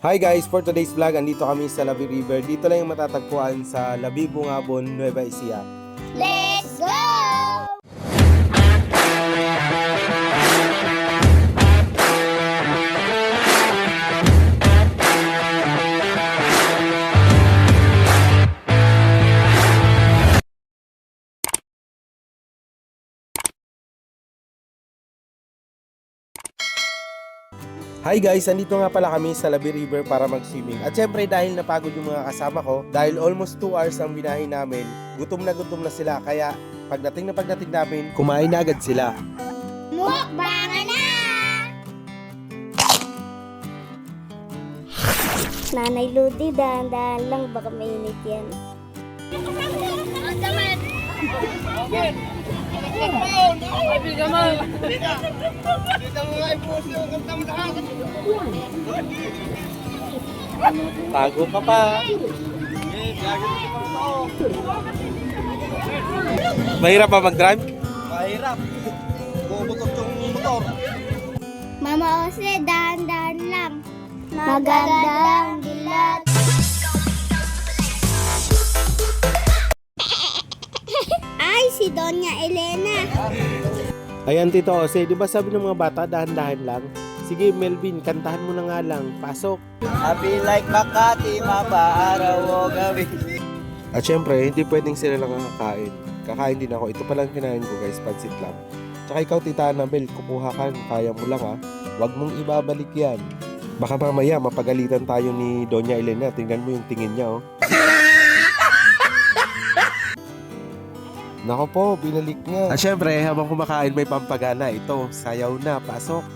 Hi guys, for today's vlog, andito kami sa Labi River. Dito lang yung matatagpuan sa Labi, Bungabon, Nueva Ecija. Let's go! Hi guys, andito nga pala kami sa Labi River para mag-swimming. At syempre dahil napagod yung mga kasama ko, dahil almost 2 hours ang binahe namin, gutom na sila. Kaya pagdating namin, kumain na agad sila. Mukbangan na! Nanay Ludi, dahan-dahan lang, baka mainit yan. Tago ka pa. Mahirap ba mag-drive? Mahirap. Bumutot yung motor. Mama Ose, dahan-dahan lang. Magandang dilat. Ay, si Doña Elena. Ayan Tito Jose, di ba sabi ng mga bata dahan-dahan lang? Sige Melvin, kantahan mo na nga lang. Pasok. Happy like Makati, mapa araw o gabi. At syempre, hindi pwedeng sila lang kakain. Kakain din ako. Ito palang kinain ko guys, pansit lang. Tsaka ikaw Tita Annabel, kukuha ka. Kaya mo lang ha. Huwag mong ibabalik yan. Baka mamaya mapagalitan tayo ni Doña Elena. Tingnan mo yung tingin niya oh. Nako po, binalik niya. At syempre, habang kumakain may pampagana. Ito, sayaw na, pasok.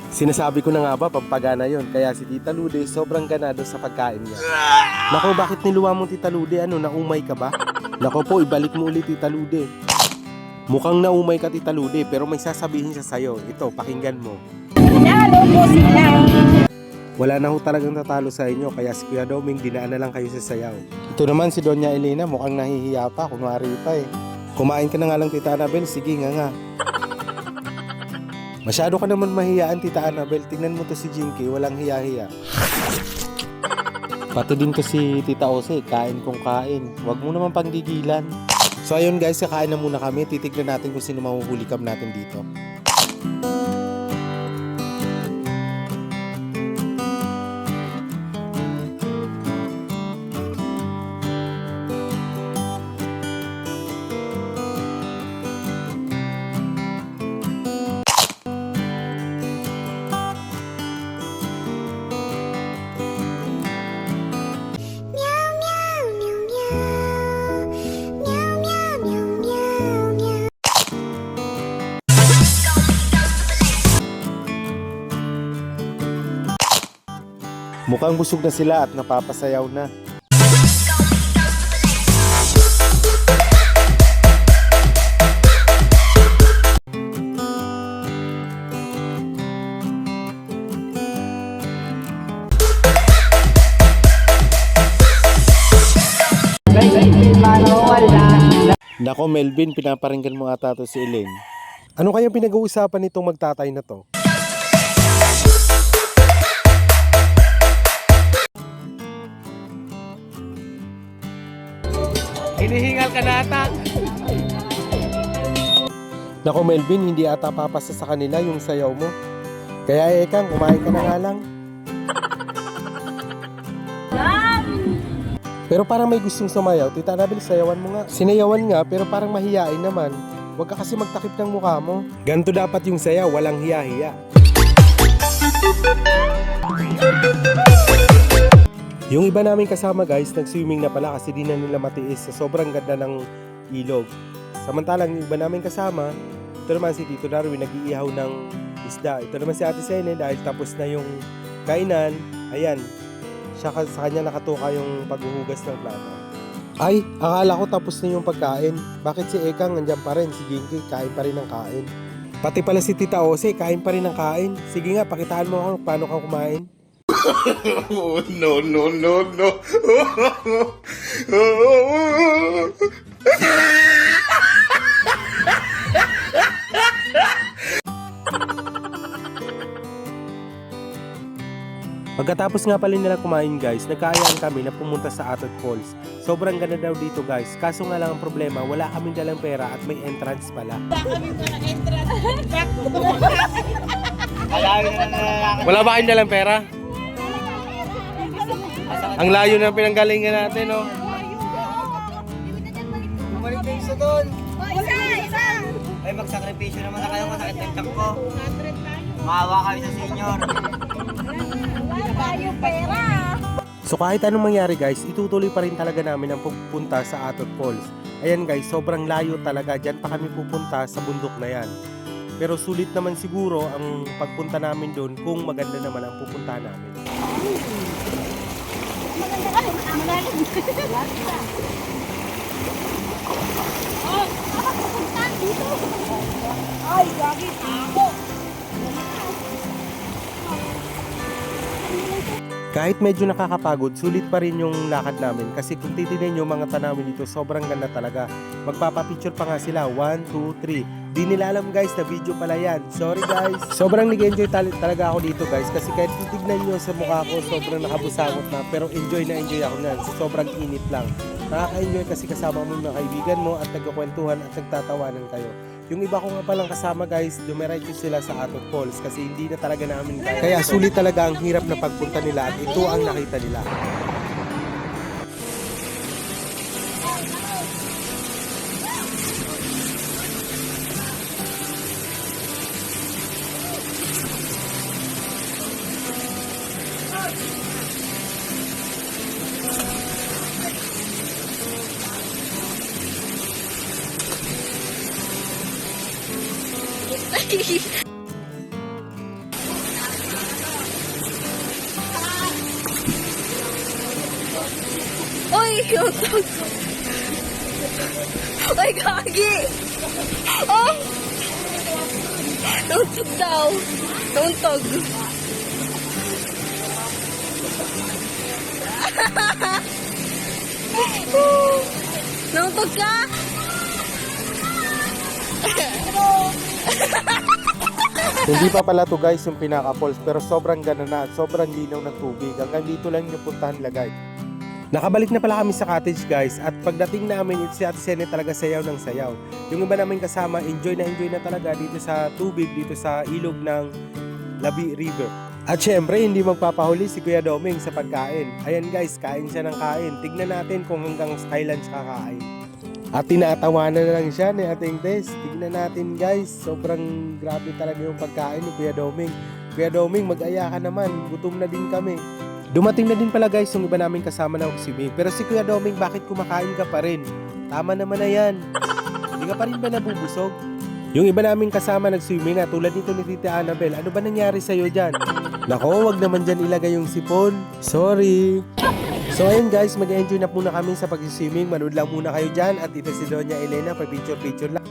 Sinasabi ko na nga ba, pampagana yon. Kaya si Tita Lude, sobrang ganado sa pagkain niya. Nako, bakit niluwa mong Tita Lude? Ano, naumay ka ba? Nako po, ibalik mo ulit Tita Lude. Mukhang naumay ka Tita Lude, pero may sasabihin siya sa'yo. Ito, pakinggan mo. Wala na ho talagang tatalo sa inyo, kaya si Kuya Doming dinaan na lang kayo sa sayaw. Ito naman si Doña Elena, mukhang nahihiya pa, kunwari pa eh. Kumain ka na nga lang Tita Annabel, sige nga. Masyado ka naman mahiyaan Tita Annabel, tingnan mo to si Jinky, walang hiya-hiya. Pati din to si Tita Ose, kain kong kain, huwag mo naman panggigilan. So ayun guys, kakain na muna kami, titignan natin kung sino mahuhuli kam natin dito. Mukhang busog na sila at napapasayaw na. Nako Melvin, pinaparinggan mo ata to si Elaine. Ano kayang pinag-uusapan nitong magtatay na to? Hinihingal ka na ata. Nako Melvin, hindi ata papasa sa kanila yung sayaw mo. Kaya Ekang, kumain ka na nga lang. Pero parang may gustong sumayaw. Tita Annabel, sayawan mo nga. Sinayawan nga, pero parang mahiyain naman. Huwag ka kasi magtakip ng mukha mo. Ganito dapat yung sayaw, walang hiya-hiya. Yung iba namin kasama guys, nag-swimming na pala kasi di na nila matiis sa sobrang ganda ng ilog. Samantalang yung iba namin kasama, ito naman si Tito Darwin nag-iihaw ng isda. Ito naman si Ate Sene dahil tapos na yung kainan. Ayan, sa kanya nakatuka yung paghuhugas ng plato. Ay, akala ko tapos na yung pagkain. Bakit si Ekang nandyan pa rin? Si Jinky, kain pa rin ng kain. Pati pala si Tita Ose, kain pa rin ng kain. Sige nga, pakitaan mo ako paano ka kumain. Oh, no, no, no, no. Pagkatapos nga pala nila kumain guys, nagkaayaan kami na pumunta sa Atot Falls. Sobrang ganda daw dito guys, kaso nga lang ang problema, wala kaming dalang pera at may entrance pala. Malayo na nalalakad. Wala ba kayong dalang pera? Ang layo ng pinanggalingan natin, no? Bumalik na isa doon. Ay, magsakripisyo naman na kayo, masakit ng tiyak ko. Maawa kayo sa senior. So kahit anong mangyari guys, itutuloy pa rin talaga namin ang pupunta sa Atot Falls. Ayan guys, sobrang layo talaga, dyan pa kami pupunta sa bundok na yan. Pero sulit naman siguro ang pagpunta namin doon kung maganda naman ang pupunta namin. Ay, gagi ako. Kahit medyo nakakapagod, sulit pa rin yung lakad namin kasi kung titignan nyo mga tanawin dito, sobrang ganda talaga. Magpapapicture pa nga sila, 1, 2, 3. Di nila alam guys na video pala yan. Sorry guys. Sobrang nag-enjoy talaga ako dito guys kasi kahit titignan nyo sa mukha ko, sobrang nakabusangot na. Pero enjoy na enjoy ako nan. So, sobrang init lang. Nakaka-enjoy kasi kasama mo yung mga kaibigan mo at nagkakwentuhan at nagtatawanan kayo. Yung iba ko nga palang kasama guys, dumiretso sila sa Atot Falls kasi hindi na talaga namin kaya. Kaya sulit talaga ang hirap na pagpunta nila at ito ang nakita nila. Oy, yutog! Oy, gagi! Oh! Tuntog daw! Tuntog! Tuntog ka? Hindi pa pala to guys yung pinaka-falls pero sobrang ganda na at sobrang linaw ng tubig. Hanggang dito lang yung puntahan nila guys. Nakabalik na pala kami sa cottage guys at pagdating namin si Ate Sene talaga sayaw ng sayaw. Yung iba namin kasama enjoy na talaga dito sa tubig, dito sa ilog ng Labi River. At syempre hindi magpapahuli si Kuya Doming sa pagkain. Ayan guys, kain siya ng kain. Tignan natin kung hanggang kailan siya kakain. At tinatawanan na lang siya ni Ating Tess. Tignan natin guys, sobrang grabe talaga yung pagkain ni Kuya Doming. Kuya Doming, mag-aya ka naman, gutom na din kami. Dumating na din pala guys yung iba namin kasama na swimming. Pero si Kuya Doming, bakit kumakain ka pa rin? Tama naman na yan. Hindi ka pa rin ba nabubusog? Yung iba namin kasama nag-swimming na tulad nito ni Tita Annabel. Ano ba nangyari sa'yo dyan? Nako, wag naman dyan ilagay yung sipon. Sorry. So ayun guys, mag-enjoy na muna kami sa pag-swimming. Manood lang muna kayo dyan. At ito si Doña Elena, pa-picture lang.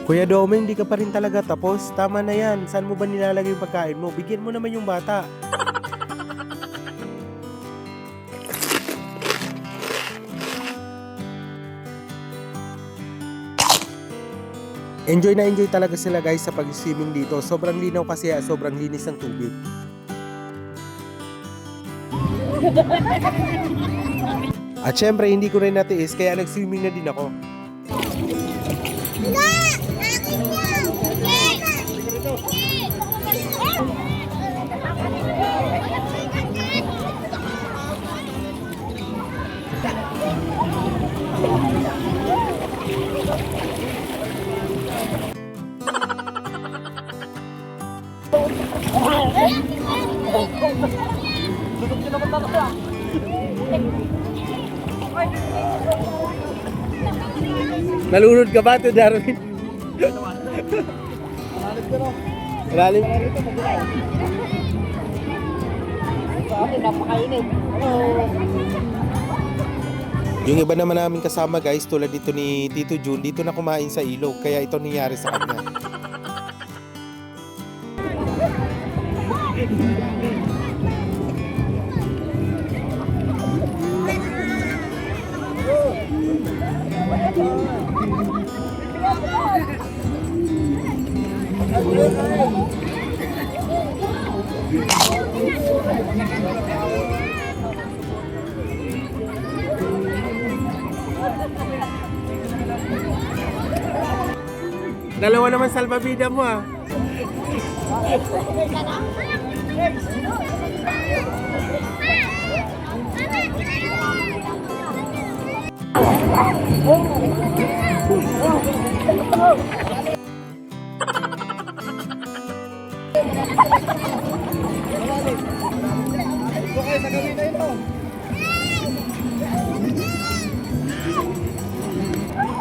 Kuya Doming, di ka pa rin talaga tapos. Tama na yan. Saan mo ba nilalagay yung pagkain mo? Bigyan mo naman yung bata. Enjoy na enjoy talaga sila guys sa pag-swimming dito. Sobrang linaw kasi sobrang linis ng tubig. At syempre hindi ko rin natiis kaya nag-swimming na din ako. Nalunod ka ba ito, Darwin? Malalim. Yung iba naman namin kasama guys, tulad dito ni Tito Jun, dito na kumain sa ilog, kaya ito nangyari sa kanya. Dalawa naman salbabida mo ah.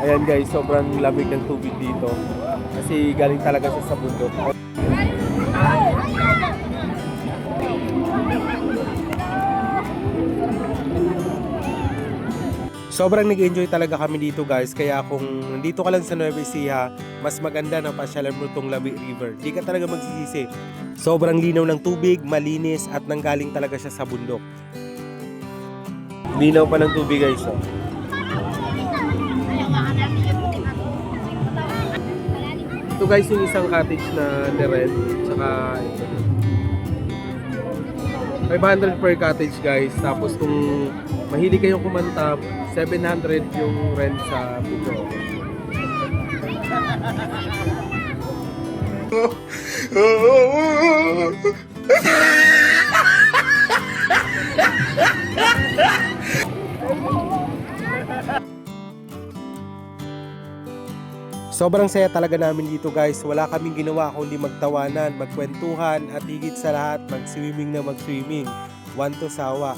Ayan guys, sobrang lamig ng tubig dito. Kasi galing talaga siya sa bundok. Sobrang nag-enjoy talaga kami dito guys. Kaya kung nandito ka lang sa Nueva Ecija, mas maganda na pasyalan mo itong Labi River. Di ka talaga magsisisi. Sobrang linaw ng tubig, malinis at nanggaling talaga siya sa bundok. Linaw pa ng tubig guys. Oh. Ito guys yung isang cottage na ni-rent. Tsaka ito. 500 per cottage guys. Tapos kung mahilig kayong kumanta, 700 yung rent sa Pugo. Sobrang saya talaga namin dito guys. Wala kaming ginawa kundi magtawanan, magkwentuhan at higit sa lahat mag-swimming na mag-swimming. One to sawa.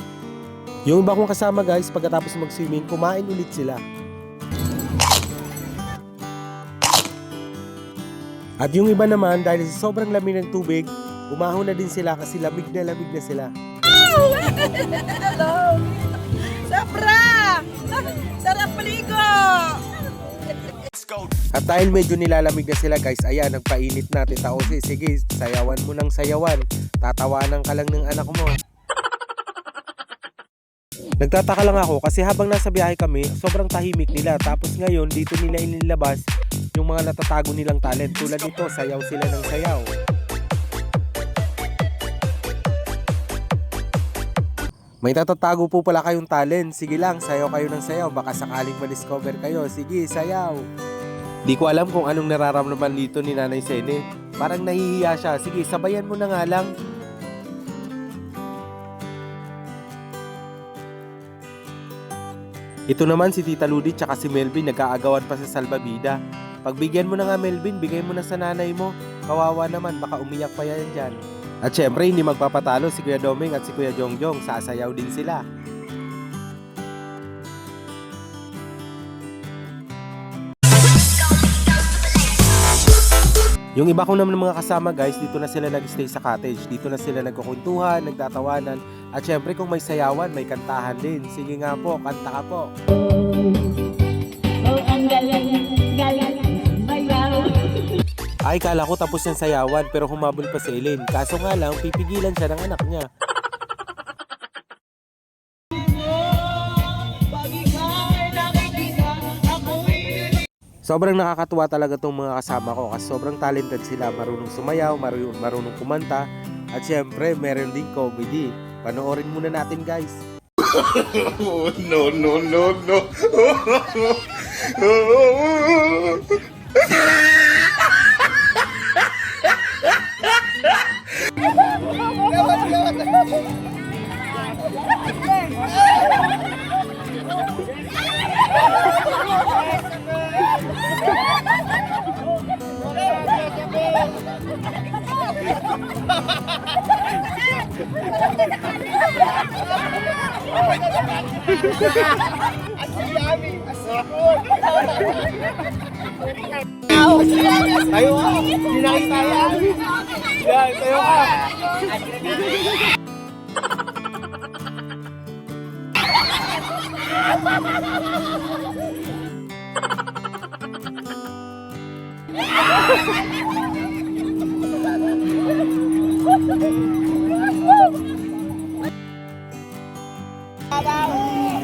Yung iba kong kasama guys, pagkatapos mag-swimming, kumain ulit sila. At yung iba naman, dahil sa sobrang lamig ng tubig, umahon na din sila kasi lamig na sila. Hello! Sobra! Sarap paligo! At dahil medyo nilalamig na sila guys, ayan, nagpainit natin taosi. Sige, sayawan mo ng sayawan. Tatawanan ka lang ng anak mo. Nagtataka lang ako kasi habang nasa biyahe kami, sobrang tahimik nila. Tapos ngayon, dito nila inilabas yung mga natatago nilang talent. Tulad nito, sayaw sila ng sayaw. May natatago po pala kayong talent. Sige lang, sayaw kayo ng sayaw. Baka sakaling ma-discover kayo. Sige, sayaw. Di ko alam kung anong nararamdaman dito ni Nanay Sene. Parang nahihiya siya. Sige, sabayan mo na nga lang. Ito naman si Tita Ludi tsaka si Melvin nag-aagawan pa sa salbabida. Pagbigyan mo na nga Melvin, bigay mo na sa nanay mo. Kawawa naman, baka umiyak pa yan dyan. At syempre, hindi magpapatalo si Kuya Doming at si Kuya Jongjong. Sasayaw din sila. Yung iba ko naman mga kasama guys, dito na sila nag-stay sa cottage. Dito na sila nagkukwentuhan, nagtatawanan. At syempre kung may sayawan, may kantahan din. Sige nga po, kanta ka po. Ay, kala ko tapos yung sayawan pero humabol pa si Elaine. Kaso nga lang, pipigilan siya ng anak niya. Sobrang nakakatuwa talaga tong mga kasama ko kasi sobrang talented sila. Marunong sumayaw, marunong kumanta. At syempre, meron din comedy. Panoorin muna natin guys. No, no, no, no. Tayo ka! Hindi na kayo tayo! Yan, tayo ka!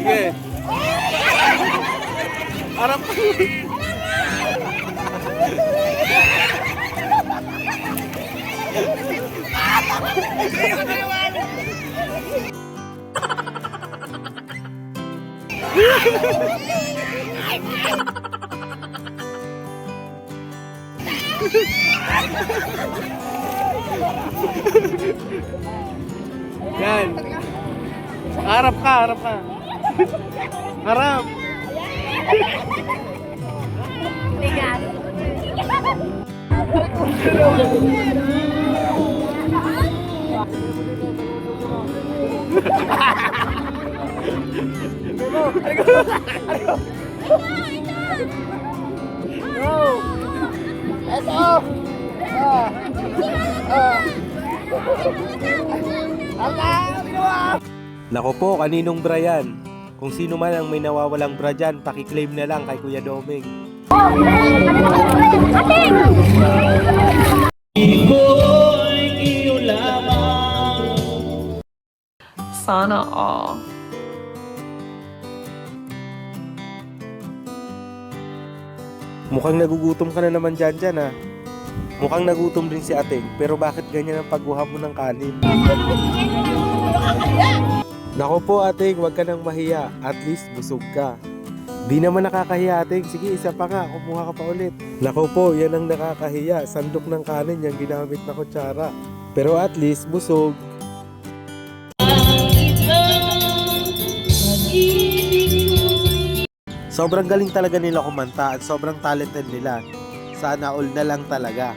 Sige! Harap ka! Yan. Harap ka, harap ka. Harap. Nako po, kaninong bra yan? Kung sino man ang may nawawalang bra dyan, pakiklaim na lang kay Kuya Doming. Sana all. Mukhang nagugutom ka na naman dyan ha. Mukhang nagutom din si Ating, pero bakit ganyan ang pagguha mo ng kanin? Nako po Ating, wag ka nang mahiya. At least busog ka. Di naman nakakahiya Ating. Sige, isa pa nga, kumuha ka pa ulit. Nako po, yan ang nakakahiya. Sandok ng kanin yung ginamit na kutsara. Pero at least busog. Sobrang galing talaga nila kumanta at sobrang talented nila. Sana all na lang talaga.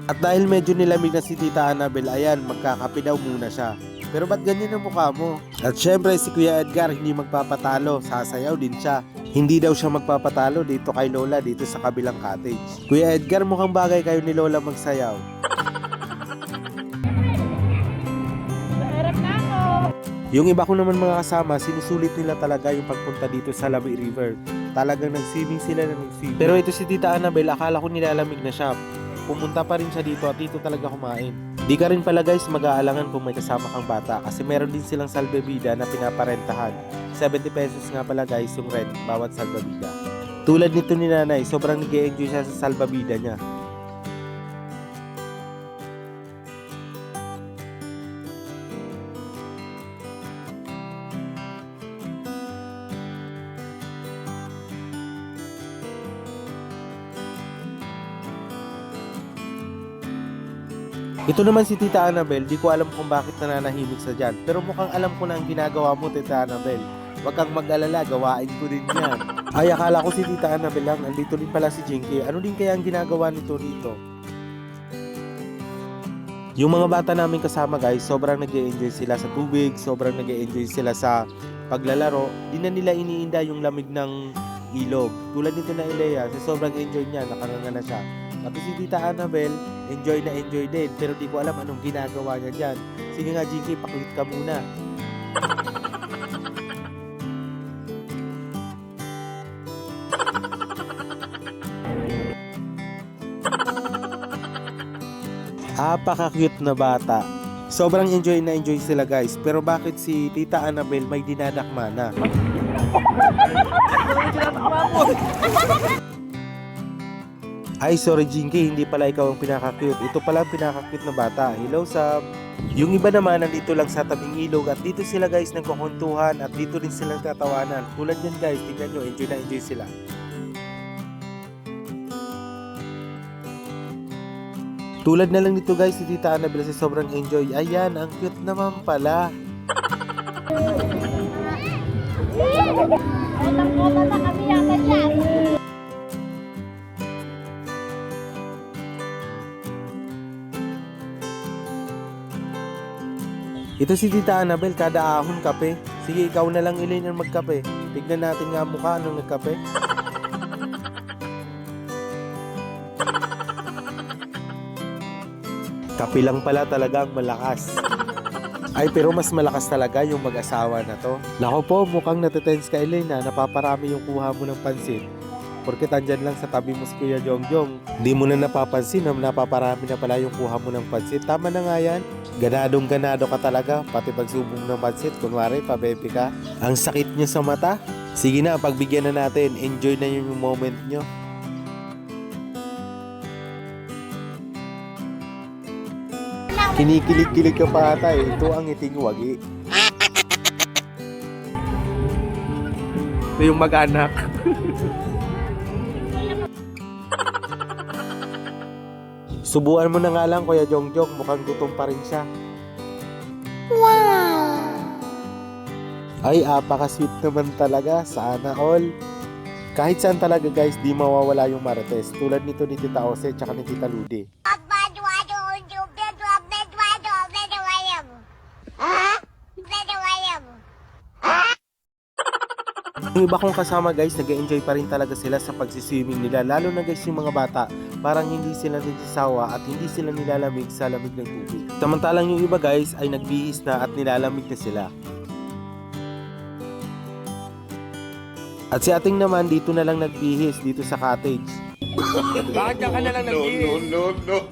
At dahil medyo nilamig na si Tita Annabel, ayan, magkakape daw muna siya. Pero ba't ganyan ang mukha mo? At syempre si Kuya Edgar hindi magpapatalo, sasayaw din siya. Hindi daw siya magpapatalo dito kay Lola dito sa kabilang cottage. Kuya Edgar, mukhang bagay kayo ni Lola magsayaw. Yung iba ko naman mga kasama, sinusulit nila talaga yung pagpunta dito sa Labi River. Talagang nag-swimming sila na nag-swimming. Pero ito si Tita Annabel, akala ko nilalamig na siya. Pumunta pa rin siya dito at dito talaga kumain. Di ka rin pala guys mag-aalangan kung may kasama kang bata kasi meron din silang salbabida na pinaparentahan. 70 pesos nga pala guys yung rent bawat salbabida. Tulad nito ni nanay, sobrang nag-e-enjoy siya sa salbabida niya. Ito naman si Tita Annabel, di ko alam kung bakit nananahimik sa dyan. Pero mukhang alam ko na ang ginagawa mo, Tita Annabel. Huwag kang mag-alala, gawain ko din yan. Ay, akala ko si Tita Annabel lang, andito rin pala si Jinky. Ano din kaya ang ginagawa nito rito? Yung mga bata namin kasama guys, sobrang nag-e-enjoy sila sa tubig, sobrang nag-e-enjoy sila sa paglalaro. Di na nila iniinda yung lamig ng ilog. Tulad nito na Ilea, sobrang enjoy niya, nakanganga na siya. Pati si Tita Annabel, enjoy na enjoy din. Pero di ko alam anong ginagawa niya dyan. Sige nga, Jinky, pakulit ka muna. Apaka-cute na bata. Sobrang enjoy na enjoy sila guys. Pero bakit si Tita Annabel may dinadakma na? Ay, sorry Jinky, hindi pala ikaw ang pinaka-cute. Ito pala ang pinaka-cute na bata. Hello, Sab. Yung iba naman nandito lang sa tabing ilog at dito sila guys nagkukuntuhan at dito rin silang tatawanan. Tulad yan guys, tingnan nyo, enjoy na enjoy sila. Tulad na lang nito guys, si Tita Annabel sa sobrang enjoy. Ayan, ang cute naman pala. Ito si Tita Annabel, kada ahon kape. Sige, ikaw na lang Elaine ang magkape. Tignan natin nga mukha nung nagkape. Kape lang pala talagang malakas. Ay, pero mas malakas talaga yung mag-asawa na to. Nako po, mukhang natitense ka Elaine na napaparami yung kuha mo ng pansit. Porque tandyan lang sa tabi mo si Kuya Jongjong. Di mo na napapansin na napaparami na pala yung kuha mo ng pansit. Tama na nga yan. Ganadong ganado ka talaga. Pati pagsubong ng pansit, kunwari pabebe ka. Ang sakit niya sa mata. Sige na, pagbigyan na natin. Enjoy na yung moment nyo. Kinikilig-kilig ka pa ata eh. Ito ang ngiting wagi. Ito yung mag-anak. Subuan mo na nga lang, Kuya Jongjong. Mukhang gutom pa rin siya. Ay, apaka-sweet naman talaga. Sana all. Kahit saan talaga guys, di mawawala yung marites. Tulad nito ni Tita Ose at ni Tita Ludi. Yung iba kong kasama guys, nag-enjoy pa rin talaga sila sa pagsiswimming nila. Lalo na guys yung mga bata, parang hindi sila nagsasawa at hindi sila nilalamig sa lamig ng tubig. Samantalang yung iba guys ay nagbihis na at nilalamig na sila. At si ating naman dito na lang nagbihis dito sa cottage. Bakit ka na lang nagbihis? No, no, no.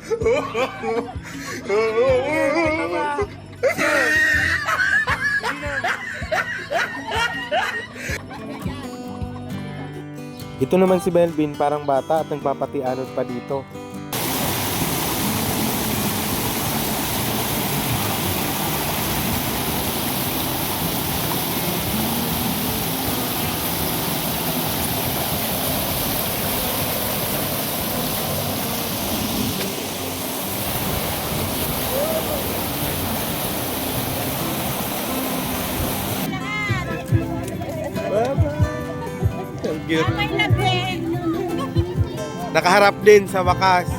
Ito naman si Melvin, parang bata at nagpapatianod pa dito. Ang cute. Nakaharap din sa wakas.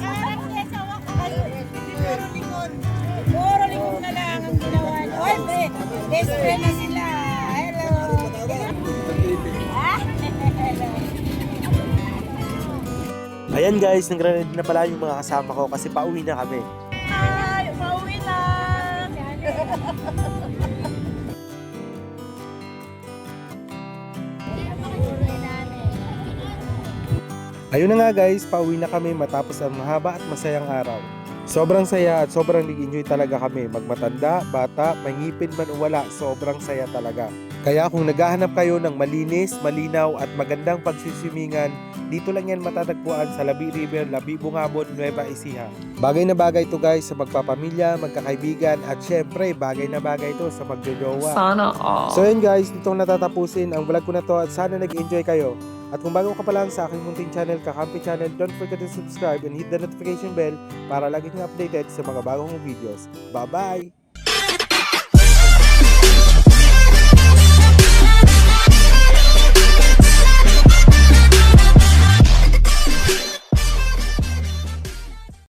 Puro likod na lang ang ginawa niyo. Oy, best friend na sila. Hello. Ayan guys, nag-ready na pala yung mga kasama ko kasi pauwi na kami. Ay, pauwi na. Ayun na nga guys, pauwi na kami matapos ang mahaba at masayang araw. Sobrang saya at sobrang nag-enjoy talaga kami. Magmatanda, bata, may ngipin man o wala, sobrang saya talaga. Kaya kung naghahanap kayo ng malinis, malinaw at magandang pagsiswimingan, dito lang yan matatagpuan sa Labi River, Labi Bungabon, Nueva Ecija. Bagay na bagay to guys sa magpapamilya, magkakaibigan at syempre bagay na bagay to sa magjojowa. Sana all. So yun guys, dito natatapusin ang vlog ko na to at sana nag-enjoy kayo. At kung bago ka pa lang sa aking munting channel, Kakampi Channel, don't forget to subscribe and hit the notification bell para lagi kang updated sa mga bagong videos. Bye-bye!